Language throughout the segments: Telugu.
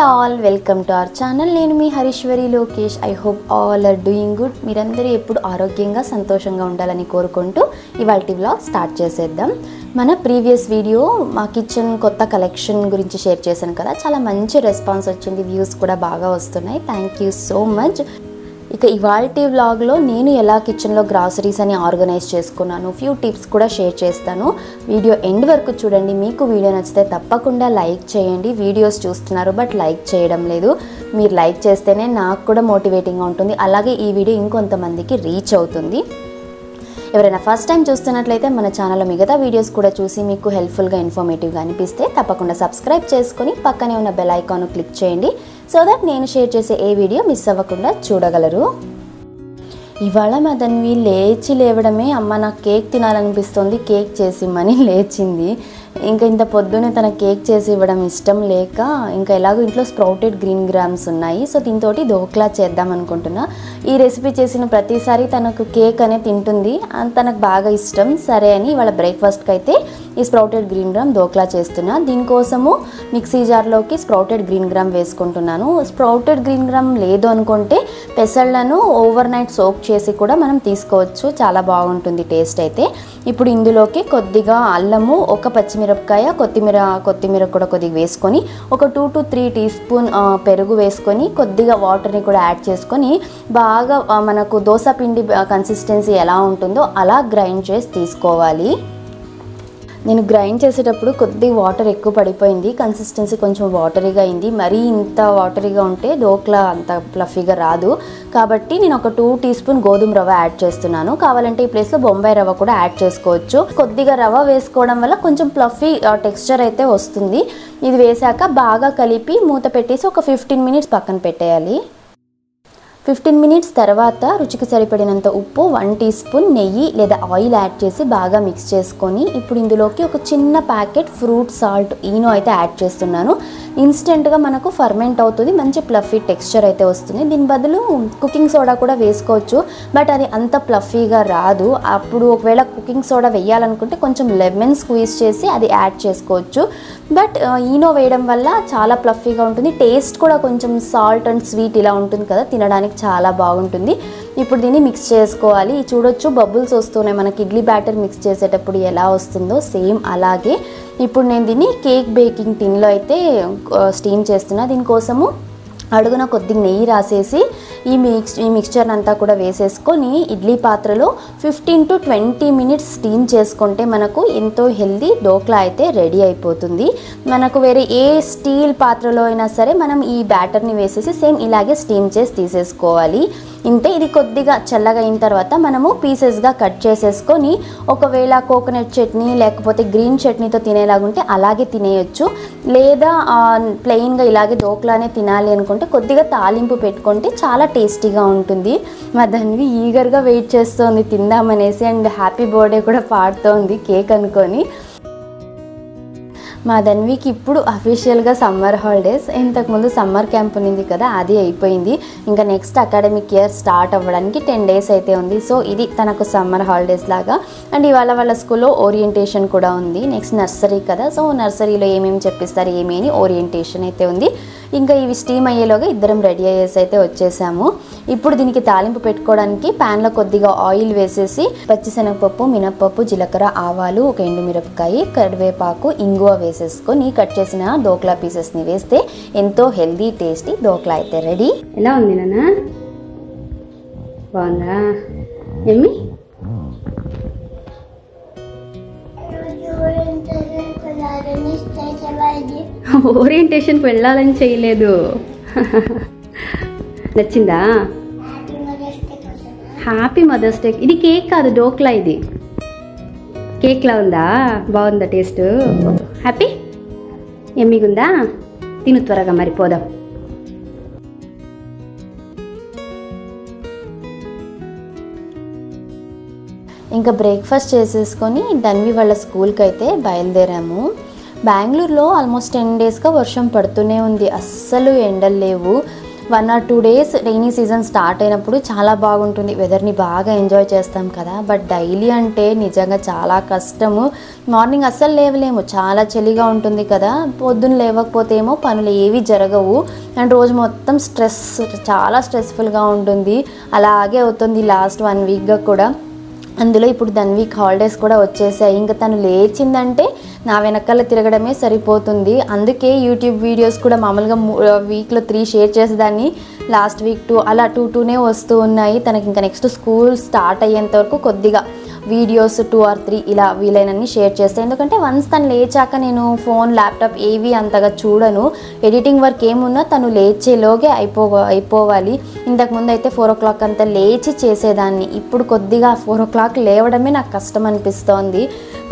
all, welcome to our channel. నేను మీ హరీశ్వరి Lokesh. I hope all are doing good. మీరందరూ ఎప్పుడు ఆరోగ్యంగా సంతోషంగా ఉండాలని కోరుకుంటూ ఇవాల్టి వ్లాగ్ స్టార్ట్ చేసేద్దాం. మన ప్రీవియస్ వీడియో మా కిచెన్ కొత్త కలెక్షన్ గురించి షేర్ చేశాను కదా, చాలా మంచి రెస్పాన్స్ వచ్చింది, వ్యూస్ కూడా బాగా వస్తున్నాయి. Thank you so much. ఇక ఇవాల్టి వ్లాగ్లో నేను ఎలా కిచెన్లో గ్రాసరీస్ అని ఆర్గనైజ్ చేసుకున్నాను, ఫ్యూ టిప్స్ కూడా షేర్ చేస్తాను. వీడియో ఎండ్ వరకు చూడండి. మీకు వీడియో నచ్చితే తప్పకుండా లైక్ చేయండి. వీడియోస్ చూస్తున్నారు బట్ లైక్ చేయడం లేదు. మీరు లైక్ చేస్తేనే నాకు కూడా మోటివేటింగ్గా ఉంటుంది, అలాగే ఈ వీడియో ఇంకొంతమందికి రీచ్ అవుతుంది. ఎవరైనా ఫస్ట్ టైం చూస్తున్నట్లయితే మన ఛానల్లో మిగతా వీడియోస్ కూడా చూసి మీకు హెల్ప్ఫుల్గా ఇన్ఫర్మేటివ్గా అనిపిస్తే తప్పకుండా సబ్స్క్రైబ్ చేసుకొని పక్కనే ఉన్న బెల్ ఐకాన్ క్లిక్ చేయండి, సో దట్ నేను షేర్ చేసే ఏ వీడియో మిస్ అవ్వకుండా చూడగలరు. ఇవాళ మదన్వి లేవడమే అమ్మ నాకు కేక్ తినాలనిపిస్తుంది, కేక్ చేసిమ్మని లేచింది. ఇంకా ఇంత పొద్దునే తన కేక్ చేసి ఇవ్వడం ఇష్టం లేక, ఇంకా ఎలాగో ఇంట్లో స్ప్రౌటెడ్ గ్రీన్ గ్రామ్స్ ఉన్నాయి, సో దీంతో దోక్లా చేద్దాం అనుకుంటున్నా. ఈ రెసిపీ చేసిన ప్రతిసారి తనకు కేక్ అనే తింటుంది, తనకు బాగా ఇష్టం. సరే అని ఇవాళ బ్రేక్ఫాస్ట్కి అయితే ఈ స్ప్రౌటెడ్ గ్రీన్ గ్రామ్ దోక్లా చేస్తున్నా. దీనికోసము మిక్సీ జార్లోకి స్ప్రౌటెడ్ గ్రీన్ గ్రామ్ వేసుకుంటున్నాను. స్ప్రౌటెడ్ గ్రీన్ గ్రామ్ లేదు అనుకుంటే పెసళ్ళను ఓవర్ నైట్ సోక్ చేసి కూడా మనం తీసుకోవచ్చు, చాలా బాగుంటుంది టేస్ట్ అయితే. ఇప్పుడు ఇందులోకి కొద్దిగా అల్లము, ఒక పచ్చిమిరపకాయ, కొత్తిమీర కూడా కొద్దిగా వేసుకొని, ఒక 2 to 3 టీ స్పూన్ పెరుగు వేసుకొని, కొద్దిగా వాటర్ని కూడా యాడ్ చేసుకొని బాగా మనకు దోశ పిండి కన్సిస్టెన్సీ ఎలా ఉంటుందో అలా గ్రైండ్ చేసి తీసుకోవాలి. నేను గ్రైండ్ చేసేటప్పుడు కొద్దిగా వాటర్ ఎక్కువ పడిపోయింది, కన్సిస్టెన్సీ కొంచెం వాటరీగా అయింది. మరీ ఇంత వాటరీగా ఉంటే దోక్లా అంత ఫ్లఫీగా రాదు, కాబట్టి నేను ఒక 2 టీ స్పూన్ గోధుమ రవ్వ యాడ్ చేస్తున్నాను. కావాలంటే ఈ ప్లేస్లో బొంబాయి రవ్వ కూడా యాడ్ చేసుకోవచ్చు. కొద్దిగా రవ్వ వేసుకోవడం వల్ల కొంచెం ఫ్లఫీ టెక్స్చర్ అయితే వస్తుంది. ఇది వేసాక బాగా కలిపి మూత పెట్టేసి ఒక 15 మినిట్స్ పక్కన పెట్టేయాలి. 15 మినిట్స్ తర్వాత రుచికి సరిపడినంత ఉప్పు, 1 టీ స్పూన్ నెయ్యి లేదా ఆయిల్ యాడ్ చేసి బాగా మిక్స్ చేసుకొని, ఇప్పుడు ఇందులోకి ఒక చిన్న ప్యాకెట్ ఫ్రూట్ సాల్ట్ ఈనో అయితే యాడ్ చేస్తున్నాను. ఇన్స్టెంట్గా మనకు ఫర్మెంట్ అవుతుంది, మంచి ప్లఫీ టెక్స్చర్ అయితే వస్తుంది. దీని బదులు కుకింగ్ సోడా కూడా వేసుకోవచ్చు, బట్ అది అంత ప్లఫీగా రాదు. అప్పుడు ఒకవేళ కుకింగ్ సోడా వేయాలనుకుంటే కొంచెం లెమన్ స్క్వీజ్ చేసి అది యాడ్ చేసుకోవచ్చు. బట్ ఈనో వేయడం వల్ల చాలా ప్లఫీగా ఉంటుంది, టేస్ట్ కూడా కొంచెం సాల్ట్ అండ్ స్వీట్ ఇలా ఉంటుంది కదా, తినడానికి చాలా బాగుంటుంది. ఇప్పుడు దీన్ని మిక్స్ చేసుకోవాలి. చూడొచ్చు బబుల్స్ వస్తున్నాయి, మనకి ఇడ్లీ బ్యాటర్ మిక్స్ చేసేటప్పుడు ఎలా వస్తుందో సేమ్ అలాగే. ఇప్పుడు నేను దీన్ని కేక్ బేకింగ్ టిన్లో అయితే స్టీమ్ చేస్తున్నా. దీనికోసము అడుగున కొద్దిగా నెయ్యి రాసేసి ఈ మిక్స్చర్ అంతా కూడా వేసేసుకొని ఇడ్లీ పాత్రలో 15 to 20 మినిట్స్ స్టీమ్ చేసుకుంటే మనకు ఎంతో హెల్దీ దోక్లా అయితే రెడీ అయిపోతుంది. మనకు వేరే ఏ స్టీల్ పాత్రలో అయినా సరే మనం ఈ బ్యాటర్ని వేసేసి సేమ్ ఇలాగే స్టీమ్ చేసి తీసేసుకోవాలి. ఇంతే. ఇది కొద్దిగా చల్లగా అయిన తర్వాత మనము పీసెస్గా కట్ చేసేసుకొని, ఒకవేళ కోకోనట్ చట్నీ లేకపోతే గ్రీన్ చట్నీతో తినేలాగుంటే అలాగే తినేయచ్చు, లేదా ప్లెయిన్గా ఇలాగే దోక్లానే తినాలి అనుకుంటే కొద్దిగా తాలింపు పెట్టుకుంటే చాలా టేస్టీగా ఉంటుంది. మా దాన్ని ఈగర్గా వెయిట్ చేస్తోంది తిందామనేసి, అండ్ హ్యాపీ బర్త్డే కూడా పాడుతోంది కేక్ అనుకొని. మా ధన్వికి ఇప్పుడు అఫీషియల్గా సమ్మర్ హాలిడేస్. ఇంతకుముందు సమ్మర్ క్యాంప్ ఉంది కదా, అది అయిపోయింది. ఇంకా నెక్స్ట్ అకాడమిక్ ఇయర్ స్టార్ట్ అవ్వడానికి 10 days అయితే ఉంది. సో ఇది తనకు సమ్మర్ హాలిడేస్ లాగా. అండ్ ఇవాళ వాళ్ళ స్కూల్లో ఓరియంటేషన్ కూడా ఉంది. నెక్స్ట్ నర్సరీ కదా, సో నర్సరీలో ఏమేమి చెప్పిస్తారు ఏమీ అని ఓరియంటేషన్ అయితే ఉంది. ఇంకా ఇవి స్టీమ్ అయ్యేలోగా ఇద్దరం రెడీ అయ్యేసి అయితే వచ్చేసాము. ఇప్పుడు దీనికి తాలింపు పెట్టుకోవడానికి ప్యాన్లో కొద్దిగా ఆయిల్ వేసేసి పచ్చిశనగపప్పు, మినప్పప్పు, జీలకర్ర, ఆవాలు, ఒక ఎండుమిరపకాయ, కరివేపాకు, ఇంగువ వేసేసుకొని కట్ చేసిన దోక్లా పీసెస్ని వేస్తే ఎంతో హెల్దీ టేస్టీ దోక్లా అయితే రెడీ. ఎలా ఉంది నాన్న? బాగుందా ఎమ్మి? ఓరియంటేషన్కి వెళ్ళాలని చేయలేదు. నచ్చిందా? Happy mothers day. ఇది కేక్ కాదు, డోక్లా. ఇది కేక్లా ఉందా? బాగుందా టేస్ట్? హ్యాపీ ఎమ్మిగుందా? తిను త్వరగా, మరి పోదాం. ఇంకా బ్రేక్ఫాస్ట్ చేసేసుకొని ధన్వి వాళ్ళ స్కూల్కి అయితే బయలుదేరాము. బెంగళూరులో ఆల్మోస్ట్ 10 daysగా వర్షం పడుతూనే ఉంది, అస్సలు ఎండలు లేవు. 1 or 2 days rainy season start అయినప్పుడు చాలా బాగుంటుంది, వెదర్ని బాగా ఎంజాయ్ చేస్తాం కదా. బట్ డైలీ అంటే నిజంగా చాలా కష్టము. మార్నింగ్ అస్సలు లేవలేము, చాలా చలిగా ఉంటుంది కదా. పొద్దున్న లేవకపోతే ఏమో పనులు ఏవి జరగవు అండ్ రోజు మొత్తం చాలా స్ట్రెస్ఫుల్గా ఉంటుంది. అలాగే అవుతుంది లాస్ట్ 1 వీక్గా కూడా. అందులో ఇప్పుడు ధన్వీక్ హాలిడేస్ కూడా వచ్చేసాయి. ఇంకా తను లేచిందంటే నా వెనకాల తిరగడమే సరిపోతుంది. అందుకే యూట్యూబ్ వీడియోస్ కూడా మామూలుగా వీక్లో 3 షేర్ చేసేదాన్ని, లాస్ట్ వీక్ 2 అలా 2 వస్తూ ఉన్నాయి. తనకి ఇంకా నెక్స్ట్ స్కూల్ స్టార్ట్ అయ్యేంత వరకు కొద్దిగా వీడియోస్ 2 or 3 ఇలా వీలైనన్ని షేర్ చేస్తాను. ఎందుకంటే వన్స్ తను లేచాక నేను ఫోన్ ల్యాప్టాప్ ఏవి అంతగా చూడను. ఎడిటింగ్ వర్క్ ఏమున్నా తను లేచేలోగే అయిపోవాలి. ఇంతకుముందు అయితే 4 o'clock అంతా లేచి చేసేదాన్ని. ఇప్పుడు కొద్దిగా 4 o'clock లేవడమే నాకు కష్టం అనిపిస్తోంది.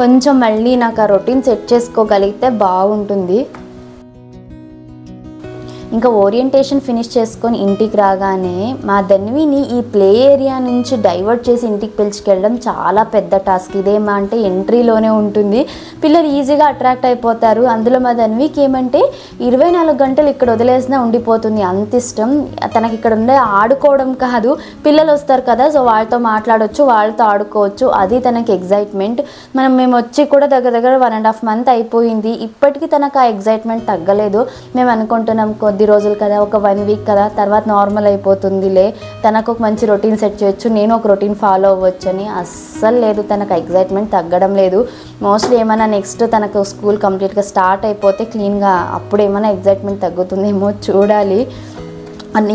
కొంచెం మళ్ళీ నాకు ఆ రొటీన్ సెట్ చేసుకోగలిగితే బాగుంటుంది. ఇంకా ఓరియంటేషన్ ఫినిష్ చేసుకొని ఇంటికి రాగానే మా ధన్విని ఈ ప్లే ఏరియా నుంచి డైవర్ట్ చేసి ఇంటికి పిలుచుకెళ్ళడం చాలా పెద్ద టాస్క్. ఇదేమా అంటే ఎంట్రీలోనే ఉంటుంది, పిల్లలు ఈజీగా అట్రాక్ట్ అయిపోతారు. అందులో మా ధన్వికి ఏమంటే 24 గంటలు ఇక్కడ వదిలేసినా ఉండిపోతుంది, అంత ఇష్టం తనకి. ఇక్కడ ఉండే ఆడుకోవడం కాదు, పిల్లలు వస్తారు కదా, సో వాళ్ళతో మాట్లాడవచ్చు, వాళ్ళతో ఆడుకోవచ్చు, అది తనకి ఎగ్జైట్మెంట్. మేము వచ్చి కూడా దగ్గర 1.5 month అయిపోయింది, ఇప్పటికీ తనకు ఆ ఎగ్జైట్మెంట్ తగ్గలేదు. మేము అనుకుంటున్నాం కొద్ది రోజులు కదా, ఒక 1 week కదా, తర్వాత నార్మల్ అయిపోతుందిలే, తనకు ఒక మంచి రొటీన్ సెట్ చేయొచ్చు, నేను ఒక రొటీన్ ఫాలో అవ్వచ్చు అని. అస్సలు లేదు, తనకు ఎగ్జైట్మెంట్ తగ్గడం లేదు. మోస్ట్లీ ఏమైనా నెక్స్ట్ తనకు స్కూల్ కంప్లీట్గా స్టార్ట్ అయిపోతే క్లీన్గా అప్పుడు ఏమైనా ఎగ్జైట్మెంట్ తగ్గుతుందేమో చూడాలి.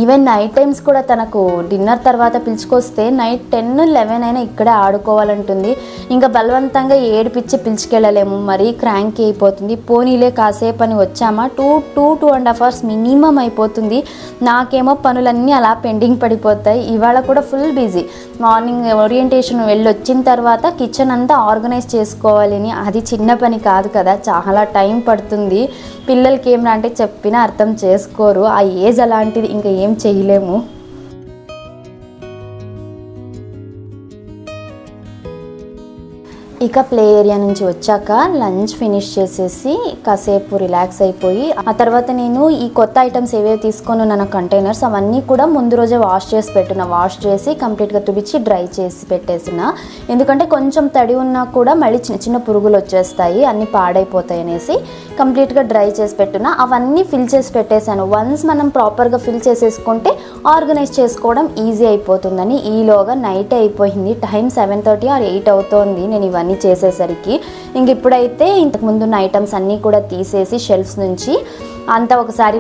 ఈవెన్ నైట్ టైమ్స్ కూడా తనకు డిన్నర్ తర్వాత పిలుచుకొస్తే నైట్ 10-11 అయినా ఇక్కడే ఆడుకోవాలంటుంది. ఇంకా బలవంతంగా ఏడిపించి పిలుచుకెళ్ళలేము, మరీ క్రాంకీ అయిపోతుంది. పోనీలే కాసేపు అని వచ్చామా 2.5 hours మినిమం అయిపోతుంది. నాకేమో పనులన్నీ అలా పెండింగ్ పడిపోతాయి. ఇవాళ కూడా ఫుల్ బిజీ. మార్నింగ్ ఓరియంటేషన్ వెళ్ళి వచ్చిన తర్వాత కిచెన్ అంతా ఆర్గనైజ్ చేసుకోవాలి అని. అది చిన్న పని కాదు కదా, చాలా టైం పడుతుంది. పిల్లలకి ఏమన్నా అంటే చెప్పినా అర్థం చేసుకోరు, ఆ ఏజ్ అలాంటిది, ఇంకా ఏం చేయలేము. ఇక ప్లే ఏరియా నుంచి వచ్చాక లంచ్ ఫినిష్ చేసేసి కాసేపు రిలాక్స్ అయిపోయి, ఆ తర్వాత నేను ఈ కొత్త ఐటమ్స్ ఏవేవి తీసుకొని ఉన్నాను కంటైనర్స్ అవన్నీ కూడా ముందు రోజే వాష్ చేసి కంప్లీట్గా తుడిచి డ్రై చేసి పెట్టేసిన. ఎందుకంటే కొంచెం తడి ఉన్నా కూడా మళ్ళీ చిన్న పురుగులు వచ్చేస్తాయి, అన్నీ పాడైపోతాయి అనేసి కంప్లీట్గా డ్రై చేసి పెట్టున్నా. అవన్నీ ఫిల్ చేసి పెట్టేశాను. వన్స్ మనం ప్రాపర్గా ఫిల్ చేసేసుకుంటే ఆర్గనైజ్ చేసుకోవడం ఈజీ అయిపోతుందని. ఈలోగా నైట్ అయిపోయింది, టైం 7:30 or 8 అవుతోంది నేను ఇవన్నీ చేసేసరికి. ఇంక ఇప్పుడైతే ఇంతకుముందు ఉన్న ఐటమ్స్ అన్నీ కూడా తీసేసి షెల్ఫ్స్ నుంచి అంతా ఒకసారి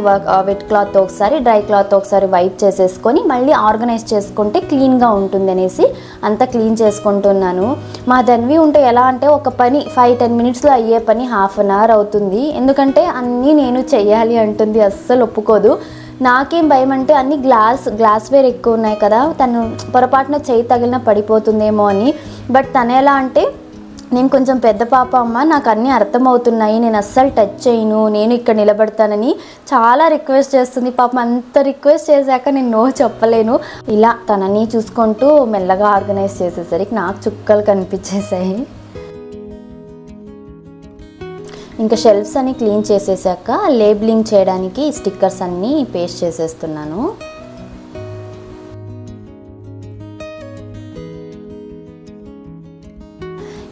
వెట్ క్లాత్ ఒకసారి డ్రై క్లాత్ ఒకసారి వైప్ చేసేసుకొని మళ్ళీ ఆర్గనైజ్ చేసుకుంటే క్లీన్గా ఉంటుంది అనేసి అంతా క్లీన్ చేసుకుంటున్నాను. మా ధన్వి ఉంటే ఎలా అంటే ఒక పని 5-10 minutesలో అయ్యే పని 1/2 hour అవుతుంది. ఎందుకంటే అన్నీ నేను చెయ్యాలి అంటుంది, అస్సలు ఒప్పుకోదు. నాకేం భయం అంటే అన్ని గ్లాస్వేర్ ఎక్కువ ఉన్నాయి కదా, తను పొరపాటున చేయి తగిలిన పడిపోతుందేమో అని. బట్ తను ఎలా అంటే నేను కొంచెం పెద్ద పాప అమ్మ, నాకు అన్నీ అర్థమవుతున్నాయి, నేను అస్సలు టచ్ చేయను, నేను ఇక్కడ నిలబడతానని చాలా రిక్వెస్ట్ చేస్తుంది. పాపం అంత రిక్వెస్ట్ చేశాక నేను నో చెప్పలేను. ఇలా తనని చూసుకుంటూ మెల్లగా ఆర్గనైజ్ చేసేసరికి నాకు చుక్కలు కనిపించేసాయి. ఇంకా షెల్ఫ్స్ అన్ని క్లీన్ చేసేసాక లేబులింగ్ చేయడానికి స్టిక్కర్స్ అన్నీ పేస్ట్ చేసేస్తున్నాను.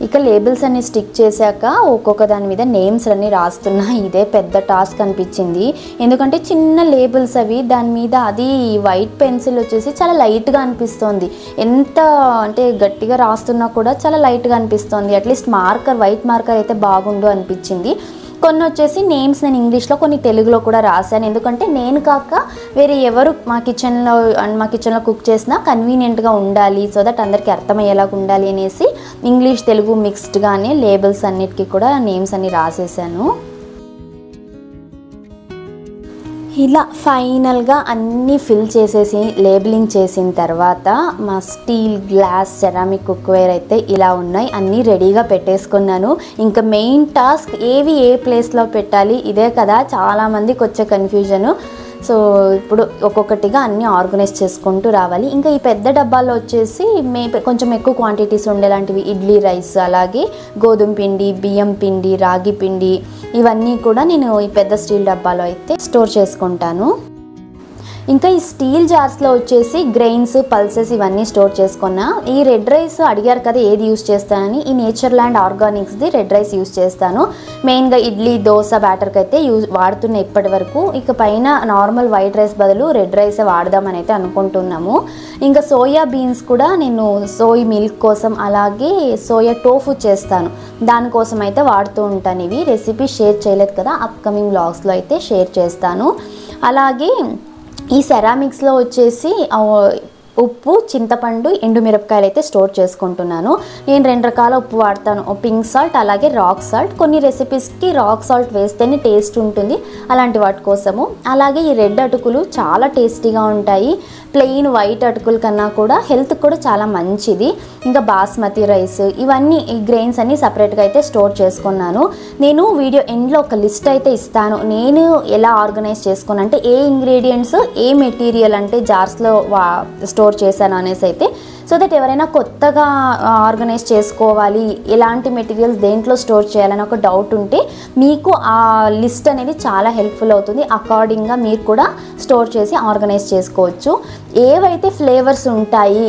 ఇక లేబుల్స్ అన్ని స్టిక్ చేశాక ఒక్కొక్క దాని మీద నేమ్స్ అన్నీ రాస్తున్నా. ఇదే పెద్ద టాస్క్ అనిపించింది, ఎందుకంటే చిన్న లేబుల్స్ అవి, దాని మీద అది వైట్ పెన్సిల్ వచ్చేసి చాలా లైట్గా అనిపిస్తోంది. ఎంత అంటే గట్టిగా రాస్తున్నా కూడా చాలా లైట్గా అనిపిస్తోంది. అట్లీస్ట్ వైట్ మార్కర్ అయితే బాగుండు అనిపించింది. కొన్ని వచ్చేసి నేమ్స్ నేను ఇంగ్లీష్లో కొన్ని తెలుగులో కూడా రాశాను. ఎందుకంటే నేను కాక వేరే ఎవరు మా కిచెన్లో కుక్ చేసినా కన్వీనియంట్గా ఉండాలి, సో దట్ అందరికీ అర్థమయ్యేలాగా ఉండాలి అనేసి ఇంగ్లీష్ తెలుగు మిక్స్డ్గానే లేబుల్స్ అన్నిటికీ కూడా నేమ్స్ అన్ని రాసేసాను. ఇలా ఫైనల్గా అన్నీ ఫిల్ చేసేసి లేబులింగ్ చేసిన తర్వాత మా స్టీల్, గ్లాస్, సెరామిక్ కుక్వేర్ అయితే ఇలా ఉన్నాయి, అన్నీ రెడీగా పెట్టేసుకున్నాను. ఇంకా మెయిన్ టాస్క్ ఏవి ఏ ప్లేస్లో పెట్టాలి, ఇదే కదా చాలామందికి వచ్చే కన్ఫ్యూజను. సో ఇప్పుడు ఒక్కొక్కటిగా అన్నీ ఆర్గనైజ్ చేసుకుంటూ రావాలి. ఇంకా ఈ పెద్ద డబ్బాల్లో వచ్చేసి కొంచెం ఎక్కువ క్వాంటిటీస్ ఉండేలాంటివి ఇడ్లీ రైస్, అలాగే గోధుమ పిండి, బియ్యం పిండి, రాగి పిండి, ఇవన్నీ కూడా నేను ఈ పెద్ద స్టీల్ డబ్బాలో అయితే స్టోర్ చేసుకుంటాను. ఇంకా ఈ స్టీల్ జార్స్లో వచ్చేసి గ్రెయిన్స్, పల్సెస్ ఇవన్నీ స్టోర్ చేసుకున్నా. ఈ రెడ్ రైస్ అడిగారు కదా ఏది యూస్ చేస్తానని, ఈ నేచర్ ల్యాండ్ ఆర్గానిక్స్ది రెడ్ రైస్ యూస్ చేస్తాను. మెయిన్గా ఇడ్లీ, దోశ బ్యాటర్కి అయితే వాడుతున్న ఇప్పటి వరకు. ఇక పైన నార్మల్ వైట్ రైస్ బదులు రెడ్ రైసే వాడదామని అయితే అనుకుంటున్నాము. ఇంకా సోయా బీన్స్ కూడా నేను సోయ్ మిల్క్ కోసం, అలాగే సోయా టోఫు చేస్తాను, దానికోసం అయితే వాడుతూ ఉంటాను. ఇవి రెసిపీ షేర్ చేయలేదు కదా, అప్కమింగ్ వ్లాగ్స్లో అయితే షేర్ చేస్తాను. అలాగే ఈ సెరామిక్స్లో వచ్చేసి ఉప్పు, చింతపండు, ఎండుమిరపకాయలు అయితే స్టోర్ చేసుకుంటున్నాను. నేను 2 రకాల ఉప్పు వాడతాను, పింక్ సాల్ట్ అలాగే రాక్ సాల్ట్. కొన్ని రెసిపీస్కి రాక్ సాల్ట్ వేస్తేనే టేస్ట్ ఉంటుంది, అలాంటి వాటి కోసము. అలాగే ఈ రెడ్ అటుకులు చాలా టేస్టీగా ఉంటాయి, ప్లెయిన్ వైట్ అటుకుల కన్నా కూడా హెల్త్కి కూడా చాలా మంచిది. ఇంకా బాస్మతి రైస్, ఇవన్నీ ఈ గ్రెయిన్స్ అన్నీ సపరేట్గా అయితే స్టోర్ చేసుకున్నాను. నేను వీడియో ఎండ్లో ఒక లిస్ట్ అయితే ఇస్తాను, నేను ఎలా ఆర్గనైజ్ చేసుకున్నాను అంటే ఏ ఇంగ్రీడియంట్స్ ఏ మెటీరియల్ అంటే జార్స్లో స్టోర్ చేశాను అనేసి అయితే. సో దట్ ఎవరైనా కొత్తగా ఆర్గనైజ్ చేసుకోవాలి, ఎలాంటి మెటీరియల్స్ దేంట్లో స్టోర్ చేయాలని ఒక డౌట్ ఉంటే మీకు ఆ లిస్ట్ అనేది చాలా హెల్ప్ఫుల్ అవుతుంది. అకార్డింగ్గా మీరు కూడా స్టోర్ చేసి ఆర్గనైజ్ చేసుకోవచ్చు. ఏవైతే ఫ్లేవర్స్ ఉంటాయి,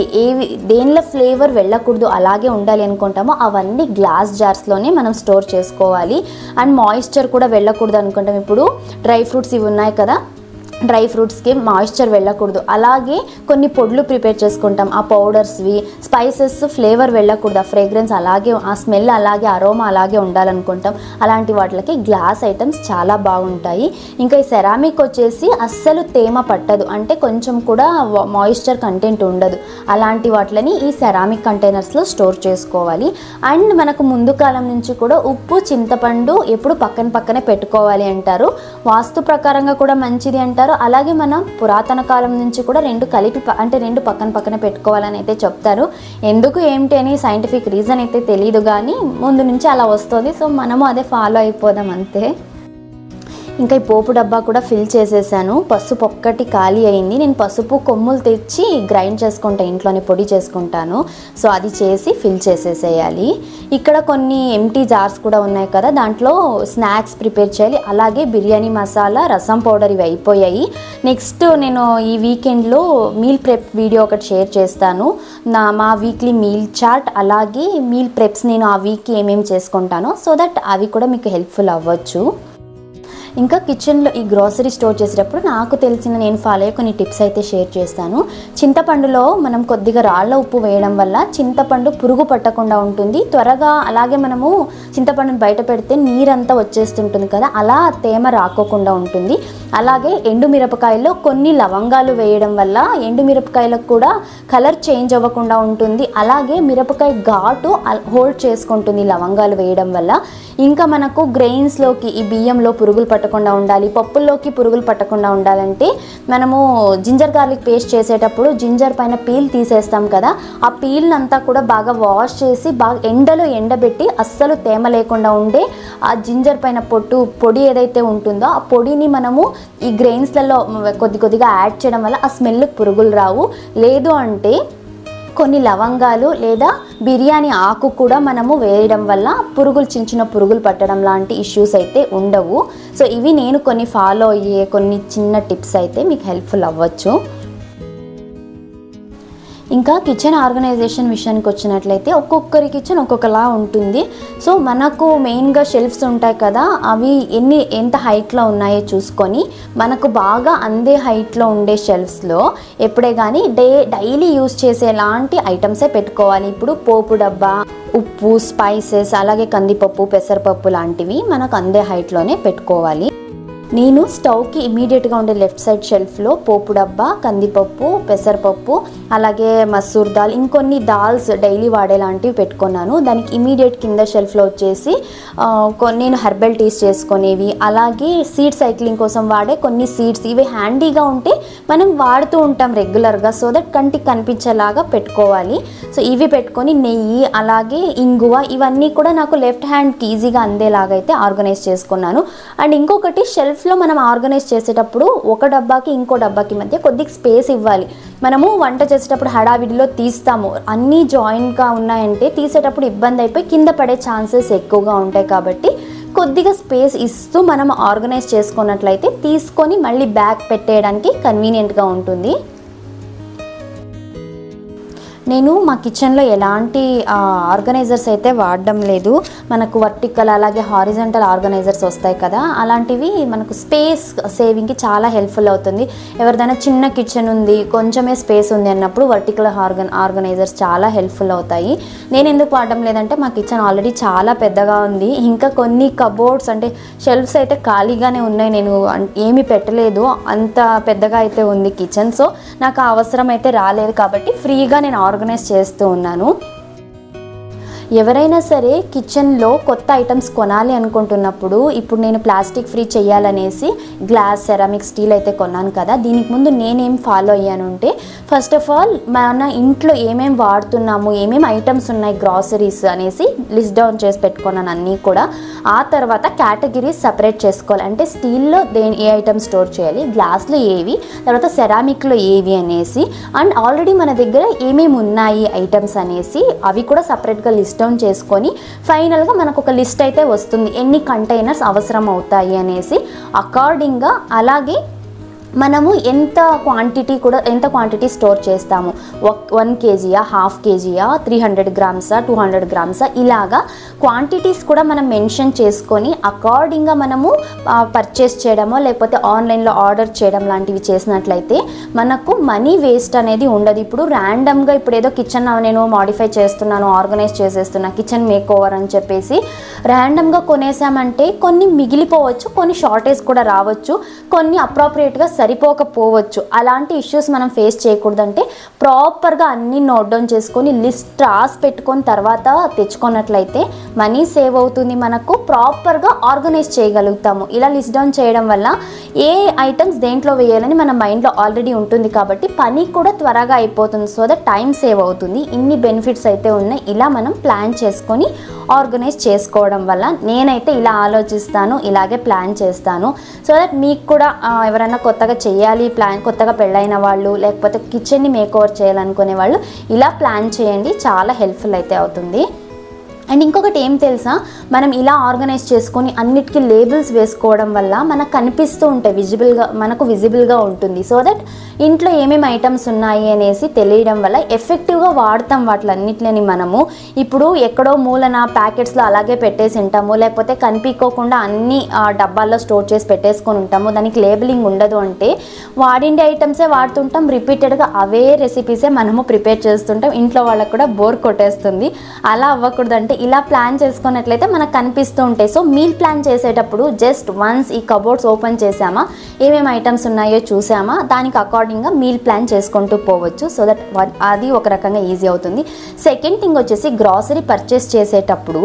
దేనిలో ఫ్లేవర్ వెళ్ళకూడదు అలాగే ఉండాలి అనుకుంటామో అవన్నీ గ్లాస్ జార్స్లోనే మనం స్టోర్ చేసుకోవాలి. అండ్ మాయిశ్చర్ కూడా వెళ్ళకూడదు అనుకుంటాం. ఇప్పుడు డ్రై ఫ్రూట్స్ ఇవి ఉన్నాయి కదా, డ్రై ఫ్రూట్స్కి మాయిశ్చర్ వెళ్ళకూడదు. అలాగే కొన్ని పొడులు ప్రిపేర్ చేసుకుంటాం, ఆ పౌడర్స్వి, స్పైసెస్ ఫ్లేవర్ వెళ్ళకూడదు, ఆ ఫ్రేగ్రెన్స్ అలాగే, ఆ స్మెల్ అలాగే, అరోమా అలాగే ఉండాలనుకుంటాం. అలాంటి వాటికి గ్లాస్ ఐటమ్స్ చాలా బాగుంటాయి. ఇంకా ఈ సెరామిక్ వచ్చేసి అస్సలు తేమ పట్టదు, అంటే కొంచెం కూడా మాయిశ్చర్ కంటెంట్ ఉండదు. అలాంటి వాటిని ఈ సెరామిక్ కంటైనర్స్లో స్టోర్ చేసుకోవాలి. అండ్ మనకు ముందు కాలం నుంచి కూడా ఉప్పు, చింతపండు ఎప్పుడు పక్కనే పెట్టుకోవాలి అంటారు. వాస్తు ప్రకారంగా కూడా మంచిది అంటారు. అలాగే మనం పురాతన కాలం నుంచి కూడా 2 కలిపి అంటే 2 పక్కన పెట్టుకోవాలని అయితే చెప్తారు. ఎందుకు ఏమిటి అని సైంటిఫిక్ రీజన్ అయితే తెలియదు, కానీ ముందు నుంచి అలా వస్తుంది. సో మనము అదే ఫాలో అయిపోదాం అంతే. ఇంకా ఈ పోపు డబ్బా కూడా ఫిల్ చేసేసాను. పసుపు ఒక్కటి ఖాళీ అయింది. నేను పసుపు కొమ్ములు తెచ్చి గ్రైండ్ చేసుకుంటాను, ఇంట్లోనే పొడి చేసుకుంటాను. సో అది చేసి ఫిల్ చేసేసేయాలి. ఇక్కడ కొన్ని ఎంటీ జార్స్ కూడా ఉన్నాయి కదా, దాంట్లో స్నాక్స్ ప్రిపేర్ చేయాలి. అలాగే బిర్యానీ మసాలా, రసం పౌడర్ ఇవి అయిపోయాయి. నెక్స్ట్ నేను ఈ వీకెండ్లో మీల్ ప్రెప్ వీడియో ఒకటి షేర్ చేస్తాను, మా వీక్లీ మీల్ చార్ట్, అలాగే మీల్ ప్రెప్స్ నేను ఆ వీక్కి ఏమేమి చేసుకుంటానో, సో దట్ అవి కూడా మీకు హెల్ప్ఫుల్ అవ్వచ్చు. ఇంకా కిచెన్లో ఈ గ్రాసరీ స్టోర్ చేసేటప్పుడు నాకు తెలిసిన నేను ఫాలో అయ్యే కొన్ని టిప్స్ అయితే షేర్ చేస్తాను. చింతపండులో మనం కొద్దిగా రాళ్ళ ఉప్పు వేయడం వల్ల చింతపండు పురుగు పట్టకుండా ఉంటుంది త్వరగా. అలాగే మనము చింతపండుని బయట పెడితే నీరంతా వచ్చేస్తుంటుంది కదా, అలా తేమ రాకోకుండా ఉంటుంది. అలాగే ఎండుమిరపకాయల్లో కొన్ని లవంగాలు వేయడం వల్ల ఎండుమిరపకాయలకు కూడా కలర్ చేంజ్ అవ్వకుండా ఉంటుంది. అలాగే మిరపకాయ ఘాటు హోల్డ్ చేసుకుంటుంది లవంగాలు వేయడం వల్ల. ఇంకా మనకు గ్రెయిన్స్లోకి ఈ బియ్యంలో పురుగులు పట్టకుండా ఉండాలి, పప్పుల్లోకి పురుగులు పట్టకుండా ఉండాలంటే మనము జింజర్ గార్లిక్ పేస్ట్ చేసేటప్పుడు జింజర్ పైన పీల్ తీసేస్తాం కదా, ఆ పీల్ని అంతా కూడా బాగా వాష్ చేసి బాగా ఎండలో ఎండబెట్టి అస్సలు తేమ లేకుండా ఉండే ఆ జింజర్ పైన పొడి ఏదైతే ఉంటుందో ఆ పొడిని మనము ఈ గ్రెయిన్స్లలో కొద్దిగా యాడ్ చేయడం వల్ల ఆ స్మెల్ పురుగులు రావు. లేదు అంటే కొన్ని లవంగాలు లేదా బిర్యానీ ఆకు కూడా మనము వేయడం వల్ల పురుగులు, చిన్న పురుగులు పట్టడం లాంటి ఇష్యూస్ అయితే ఉండవు. సో ఇవి నేను కొన్ని ఫాలో అయ్యే కొన్ని చిన్న టిప్స్ అయితే మీకు హెల్ప్ఫుల్ అవ్వచ్చు. ఇంకా కిచెన్ ఆర్గనైజేషన్ విషయానికి వచ్చినట్లయితే ఒక్కొక్కరి కిచెన్ ఒక్కొక్కలా ఉంటుంది. సో మనకు మెయిన్గా షెల్ఫ్స్ ఉంటాయి కదా, అవి ఎంత హైట్లో ఉన్నాయో చూసుకొని మనకు బాగా అందే హైట్లో ఉండే షెల్ఫ్స్లో ఎప్పుడే కానీ డైలీ యూజ్ చేసేలాంటి ఐటమ్సే పెట్టుకోవాలి. ఇప్పుడు పోపు డబ్బా, ఉప్పు, స్పైసెస్, అలాగే కందిపప్పు, పెసరపప్పు లాంటివి మనకు అందే హైట్లోనే పెట్టుకోవాలి. నేను స్టవ్కి ఇమీడియట్గా ఉండే లెఫ్ట్ సైడ్ షెల్ఫ్లో పోపు డబ్బా, కందిపప్పు, పెసరపప్పు, అలాగే మసూర్ దాల్, ఇంకొన్ని దాల్స్ డైలీ వాడేలాంటివి పెట్టుకున్నాను. దానికి ఇమీడియట్ కింద షెల్ఫ్లో వచ్చేసి నేను హెర్బల్ టీస్ చేసుకునేవి, అలాగే సీడ్ సైక్లింగ్ కోసం వాడే కొన్ని సీడ్స్, ఇవి హ్యాండీగా ఉంటే మనం వాడుతూ ఉంటాం రెగ్యులర్గా, సో దట్ కంటికి కనిపించేలాగా పెట్టుకోవాలి. సో ఇవి పెట్టుకొని నెయ్యి, అలాగే ఇంగువ, ఇవన్నీ కూడా నాకు లెఫ్ట్ హ్యాండ్కి ఈజీగా అందేలాగా అయితే ఆర్గనైజ్ చేసుకున్నాను. అండ్ ఇంకొకటి షెల్ఫ్లో మనం ఆర్గనైజ్ చేసేటప్పుడు ఒక డబ్బాకి ఇంకో డబ్బాకి మధ్య కొద్దిగా స్పేస్ ఇవ్వాలి. మనము వంట చేసేటప్పుడు హడావిడిలో తీస్తాము, అన్నీ జాయింట్గా ఉన్నాయంటే తీసేటప్పుడు ఇబ్బంది అయిపోయి కింద పడే ఛాన్సెస్ ఎక్కువగా ఉంటాయి. కాబట్టి కొద్దిగా స్పేస్ ఇస్తూ మనం ఆర్గనైజ్ చేసుకున్నట్లయితే తీసుకొని మళ్ళీ బ్యాక్ పెట్టేయడానికి కన్వీనియంట్గా ఉంటుంది. నేను మా కిచెన్లో ఎలాంటి ఆర్గనైజర్స్ అయితే వాడడం లేదు. మనకు వర్టికల్ అలాగే హారిజంటల్ ఆర్గనైజర్స్ వస్తాయి కదా, అలాంటివి మనకు స్పేస్ సేవింగ్కి చాలా హెల్ప్ఫుల్ అవుతుంది. ఎవరిదైనా చిన్న కిచెన్ ఉంది, కొంచెమే స్పేస్ ఉంది అన్నప్పుడు వర్టికల్ ఆర్గనైజర్స్ చాలా హెల్ప్ఫుల్ అవుతాయి. నేను ఎందుకు వాడడం లేదంటే మా కిచెన్ ఆల్రెడీ చాలా పెద్దగా ఉంది. ఇంకా కొన్ని కబోర్డ్స్ అంటే షెల్ఫ్స్ అయితే ఖాళీగానే ఉన్నాయి, నేను ఏమీ పెట్టలేదు, అంత పెద్దగా అయితే ఉంది కిచెన్. సో నాకు ఆ అవసరం అయితే రాలేదు కాబట్టి ఫ్రీగా నేను ఆర్గనైజ్ చేస్తూ ఉన్నాను. ఎవరైనా సరే కిచెన్లో కొత్త ఐటమ్స్ కొనాలి అనుకుంటున్నప్పుడు, ఇప్పుడు నేను ప్లాస్టిక్ ఫ్రీ చేయాలనేసి గ్లాస్, సెరామిక్, స్టీల్ అయితే కొన్నాను కదా, దీనికి ముందు నేనేం ఫాలో అయ్యాను అంటే ఫస్ట్ ఆఫ్ ఆల్ మన ఇంట్లో ఏమేమి వాడుతున్నాము, ఏమేమి ఐటమ్స్ ఉన్నాయి గ్రాసరీస్ అనేసి లిస్ట్ డౌన్ చేసి పెట్టుకున్నాను అన్నీ కూడా. ఆ తర్వాత కేటగిరీస్ సపరేట్ చేసుకోవాలి. అంటే స్టీల్లో ఏ ఐటమ్ స్టోర్ చేయాలి, గ్లాస్లో ఏవి, తర్వాత సెరామిక్లో ఏవి అనేసి, అండ్ ఆల్రెడీ మన దగ్గర ఏమేమి ఉన్నాయి ఐటమ్స్ అనేసి అవి కూడా సపరేట్గా లిస్ట్ డౌన్ చేసుకొని ఫైనల్గా మనకు ఒక లిస్ట్ అయితే వస్తుంది, ఎన్ని కంటైనర్స్ అవసరం అవుతాయి అనేసి. అకార్డింగ్గా అలాగే మనము ఎంత క్వాంటిటీ స్టోర్ చేస్తాము, 1 kgయా, 1/2 kgయా, 300 grams-ఆ, 200 grams-ఆ, ఇలాగా క్వాంటిటీస్ కూడా మనం మెన్షన్ చేసుకొని అకార్డింగ్గా మనము పర్చేస్ చేయడమో లేకపోతే ఆన్లైన్లో ఆర్డర్ చేయడం లాంటివి చేసినట్లయితే మనకు మనీ వేస్ట్ అనేది ఉండదు. ఇప్పుడు ర్యాండమ్గా ఇప్పుడు ఏదో కిచెన్ నేను మాడిఫై చేస్తున్నాను, ఆర్గనైజ్ చేసేస్తున్నా, కిచెన్ మేక్ ఓవర్ అని చెప్పేసి ర్యాండమ్గా కొనేసామంటే కొన్ని మిగిలిపోవచ్చు, కొన్ని షార్టేజ్ కూడా రావచ్చు, కొన్ని అప్రాప్రియేట్గా సరిపోకపోవచ్చు. అలాంటి ఇష్యూస్ మనం ఫేస్ చేయకూడదంటే ప్రాపర్గా అన్నీ నోట్ డౌన్ చేసుకొని లిస్ట్ రాసి పెట్టుకొని తర్వాత తెచ్చుకున్నట్లయితే మనీ సేవ్ అవుతుంది, మనకు ప్రాపర్గా ఆర్గనైజ్ చేయగలుగుతాము. ఇలా లిస్ట్ డౌన్ చేయడం వల్ల ఏ ఐటమ్స్ దేంట్లో వేయాలని మన మైండ్లో ఆల్రెడీ ఉంటుంది కాబట్టి పని కూడా త్వరగా అయిపోతుంది. సో దట్ టైం సేవ్ అవుతుంది. ఇన్ని బెనిఫిట్స్ అయితే ఉన్నాయి. ఇలా మనం ప్లాన్ చేసుకొని ఆర్గనైజ్ చేసుకోవడం వల్ల నేనైతే ఇలా ఆలోచిస్తాను, ఇలాగే ప్లాన్ చేస్తాను. సో దట్ మీకు కూడా ఎవరైనా కొత్తగా చేయాలి, కొత్తగా పెళ్ళైన వాళ్ళు లేకపోతే కిచెన్ని మేక్ ఓవర్ చేయాలనుకునే వాళ్ళు ఇలా ప్లాన్ చేయండి, చాలా హెల్ప్ఫుల్ అయితే అవుతుంది. అండ్ ఇంకొకటి ఏం తెలుసా, మనం ఇలా ఆర్గనైజ్ చేసుకొని అన్నిటికీ లేబుల్స్ వేసుకోవడం వల్ల మనకు కనిపిస్తూ ఉంటాయి, మనకు విజిబుల్గా ఉంటుంది. సో దట్ ఇంట్లో ఏమేమి ఐటమ్స్ ఉన్నాయి అనేసి తెలియడం వల్ల ఎఫెక్టివ్గా వాడతాం వాటిలన్నిటిని. మనము ఇప్పుడు ఎక్కడో మూలన ప్యాకెట్స్లో అలాగే పెట్టేసి ఉంటాము, లేకపోతే కనిపించకుండా అన్ని డబ్బాల్లో స్టోర్ చేసి పెట్టేసుకొని ఉంటాము, దానికి లేబులింగ్ ఉండదు. అంటే వాడిండే ఐటమ్సే వాడుతుంటాం, రిపీటెడ్గా అవే రెసిపీసే మనము ప్రిపేర్ చేస్తుంటాం, ఇంట్లో వాళ్ళకు కూడా బోర్ కొట్టేస్తుంది. అలా అవ్వకూడదు అంటే ఇలా ప్లాన్ చేసుకున్నట్లయితే మనకు కనిపిస్తూ ఉంటాయి. సో మీల్ ప్లాన్ చేసేటప్పుడు జస్ట్ వన్స్ ఈ కబోర్డ్స్ ఓపెన్ చేసామా, ఏమేమి ఐటమ్స్ ఉన్నాయో చూసామా, దానికి అకార్డింగ్గా మీల్ ప్లాన్ చేసుకుంటూ పోవచ్చు. సో దట్ అది ఒక రకంగా ఈజీ అవుతుంది. సెకండ్ థింగ్ వచ్చేసి గ్రాసరీ పర్చేస్ చేసేటప్పుడు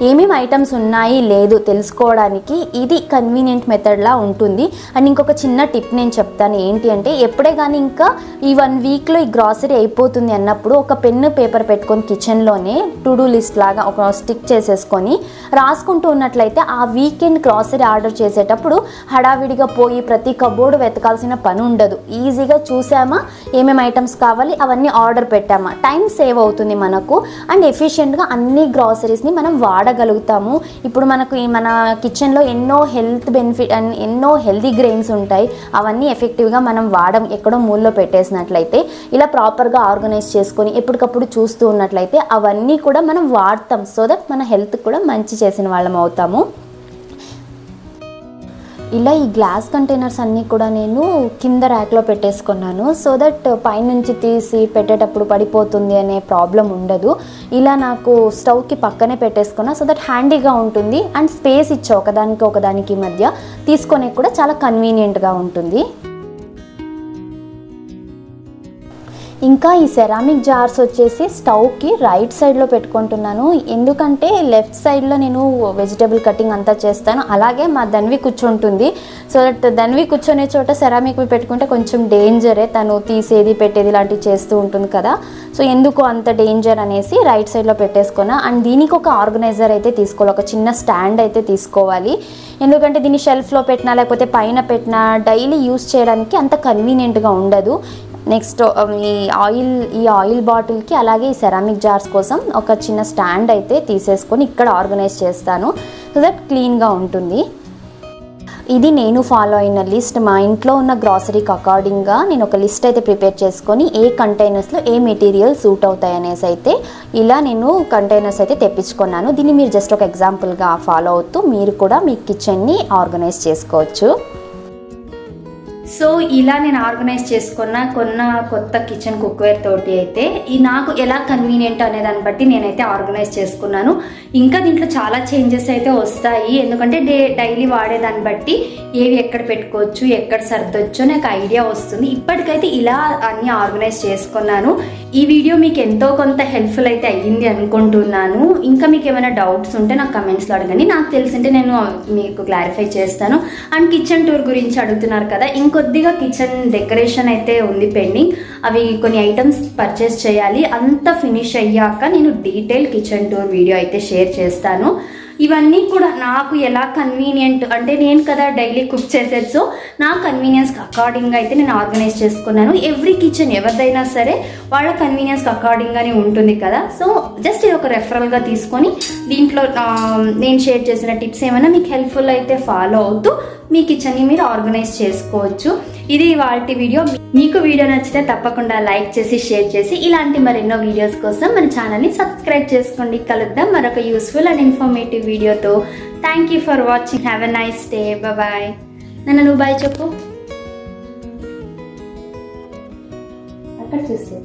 ఏమేమి ఐటమ్స్ ఉన్నాయి లేదు తెలుసుకోవడానికి ఇది కన్వీనియంట్ మెథడ్లా ఉంటుంది. అండ్ ఇంకొక చిన్న టిప్ నేను చెప్తాను, ఏంటి అంటే ఎప్పుడే కానీ ఇంకా ఈ 1 వీక్లో ఈ గ్రాసరీ అయిపోతుంది అన్నప్పుడు ఒక పెన్ను పేపర్ పెట్టుకొని కిచెన్లోనే టు డూ లిస్ట్ లాగా ఒక స్టిక్ చేసేసుకొని రాసుకుంటూ ఉన్నట్లయితే ఆ వీకెండ్ గ్రాసరీ ఆర్డర్ చేసేటప్పుడు హడావిడిగా పోయి ప్రతి కబోర్డు వెతకాల్సిన పని ఉండదు. ఈజీగా చూసామా, ఏమేమి ఐటమ్స్ కావాలి అవన్నీ ఆర్డర్ పెట్టామా, టైం సేవ్ అవుతుంది మనకు. అండ్ ఎఫిషియెంట్గా అన్ని గ్రాసరీస్ని మనం వాడగలుగుతాము. ఇప్పుడు మనకు మన కిచెన్లో ఎన్నో హెల్త్ బెనిఫిట్ అండ్ ఎన్నో హెల్తీ గ్రెయిన్స్ ఉంటాయి, అవన్నీ ఎఫెక్టివ్గా మనం ఎక్కడో మూలలో పెట్టేసినట్లయితే ఇలా ప్రాపర్గా ఆర్గనైజ్ చేసుకొని ఎప్పటికప్పుడు చూస్తూ ఉన్నట్లయితే అవన్నీ కూడా మనం వాడతాం. సో దట్ మన హెల్త్ కూడా మంచి చేసిన వాళ్ళం అవుతాము. ఇలా ఈ గ్లాస్ కంటైనర్స్ అన్నీ కూడా నేను కింద ర్యాక్లో పెట్టేసుకున్నాను. సో దట్ పైనుంచి తీసి పెట్టేటప్పుడు పడిపోతుంది అనే ప్రాబ్లం ఉండదు. ఇలా నాకు స్టవ్కి పక్కనే పెట్టేసుకున్నా. సో దట్ హ్యాండీగా ఉంటుంది అండ్ స్పేస్ ఇచ్చా ఒకదానికి మధ్య తీసుకొనే కూడా చాలా కన్వీనియంట్గా ఉంటుంది. ఇంకా ఈ సెరామిక్ జార్స్ వచ్చేసి స్టవ్కి రైట్ సైడ్లో పెట్టుకుంటున్నాను, ఎందుకంటే లెఫ్ట్ సైడ్లో నేను వెజిటేబుల్ కటింగ్ అంతా చేస్తాను. అలాగే మా ధన్వి కూర్చుంటుంది. సో దట్ ధన్వి కూర్చొనే చోట సెరామిక్వి పెట్టుకుంటే కొంచెం డేంజరే, తను తీసేది పెట్టేది ఇలాంటివి చేస్తూ ఉంటుంది కదా. సో ఎందుకు అంత డేంజర్ అనేసి రైట్ సైడ్లో పెట్టేసుకున్నా. అండ్ దీనికి ఒక ఆర్గనైజర్ అయితే తీసుకోవాలి, ఒక చిన్న స్టాండ్ అయితే తీసుకోవాలి. ఎందుకంటే దీన్ని షెల్ఫ్లో పెట్టినా లేకపోతే పైన పెట్టినా డైలీ యూస్ చేయడానికి అంత కన్వీనియంట్గా ఉండదు. నెక్స్ట్ ఈ ఆయిల్ బాటిల్కి అలాగే ఈ సెరామిక్ జార్స్ కోసం ఒక చిన్న స్టాండ్ అయితే తీసేసుకొని ఇక్కడ ఆర్గనైజ్ చేస్తాను, సో దట్ క్లీన్గా ఉంటుంది. ఇది నేను ఫాలో అయిన లిస్ట్. మా ఇంట్లో ఉన్న గ్రాసరీకి అకార్డింగ్గా నేను ఒక లిస్ట్ అయితే ప్రిపేర్ చేసుకొని ఏ కంటైనర్స్లో ఏ మెటీరియల్ సూట్ అవుతాయి అనేసి అయితే ఇలా నేను కంటైనర్స్ అయితే తెప్పించుకున్నాను. దీన్ని మీరు జస్ట్ ఒక ఎగ్జాంపుల్గా ఫాలో అవుతూ మీరు కూడా మీ కిచెన్ని ఆర్గనైజ్ చేసుకోవచ్చు. సో ఇలా నేను ఆర్గనైజ్ చేసుకున్న కొత్త కిచెన్ కుక్వేర్ తోటి అయితే ఈ నాకు ఎలా కన్వీనియంట్ అనే దాన్ని బట్టి నేనైతే ఆర్గనైజ్ చేసుకున్నాను. ఇంకా దీంట్లో చాలా చేంజెస్ అయితే వస్తాయి, ఎందుకంటే డైలీ వాడేదాన్ని బట్టి ఏవి ఎక్కడ పెట్టుకోవచ్చు, ఎక్కడ సర్దొచ్చో నాకు ఐడియా వస్తుంది. ఇప్పటికైతే ఇలా అన్ని ఆర్గనైజ్ చేసుకున్నాను. ఈ వీడియో మీకు ఎంతో కొంత హెల్ప్ఫుల్ అయితే అయ్యింది అనుకుంటున్నాను. ఇంకా మీకు ఏమైనా డౌట్స్ ఉంటే నాకు కమెంట్స్లో అడగండి, నాకు తెలిసింటే నేను మీకు క్లారిఫై చేస్తాను. అండ్ కిచెన్ టూర్ గురించి అడుగుతున్నారు కదా, ఇంకొద్దిగా కిచెన్ డెకరేషన్ అయితే ఉంది పెండింగ్. అవి కొన్ని ఐటమ్స్ పర్చేస్ చేయాలి. అంతా ఫినిష్ అయ్యాక నేను డీటెయిల్ కిచెన్ టూర్ వీడియో అయితే షేర్ చేస్తాను. ఇవన్నీ కూడా నాకు ఎలా కన్వీనియంట్ అంటే నేను కదా డైలీ కుక్ చేసేది, సో నా కన్వీనియన్స్కి అకార్డింగ్గా అయితే నేను ఆర్గనైజ్ చేసుకున్నాను. ఎవ్రీ కిచెన్ ఎవరిదైనా సరే వాళ్ళ కన్వీనియన్స్కి అకార్డింగ్గానే ఉంటుంది కదా. సో జస్ట్ ఇది ఒక రెఫరల్గా తీసుకొని దీంట్లో నేను షేర్ చేసిన టిప్స్ ఏమైనా మీకు హెల్ప్ఫుల్ అయితే ఫాలో అవుతూ మీ కిచెన్ని మీరు ఆర్గనైజ్ చేసుకోవచ్చు. ఇది వాటి వీడియో. మీకు వీడియో నచ్చితే తప్పకుండా లైక్ చేసి షేర్ చేసి ఇలాంటి మరెన్నో వీడియోస్ కోసం మన ఛానల్ని సబ్స్క్రైబ్ చేసుకోండి. కలుద్దాం మరొక యూస్ఫుల్ అండ్ ఇన్ఫర్మేటివ్ వీడియోతో. Thank you for watching. Have a nice day. Bye. నువ్వు బాయ్ చెప్పు. అక్కడ చూస్తే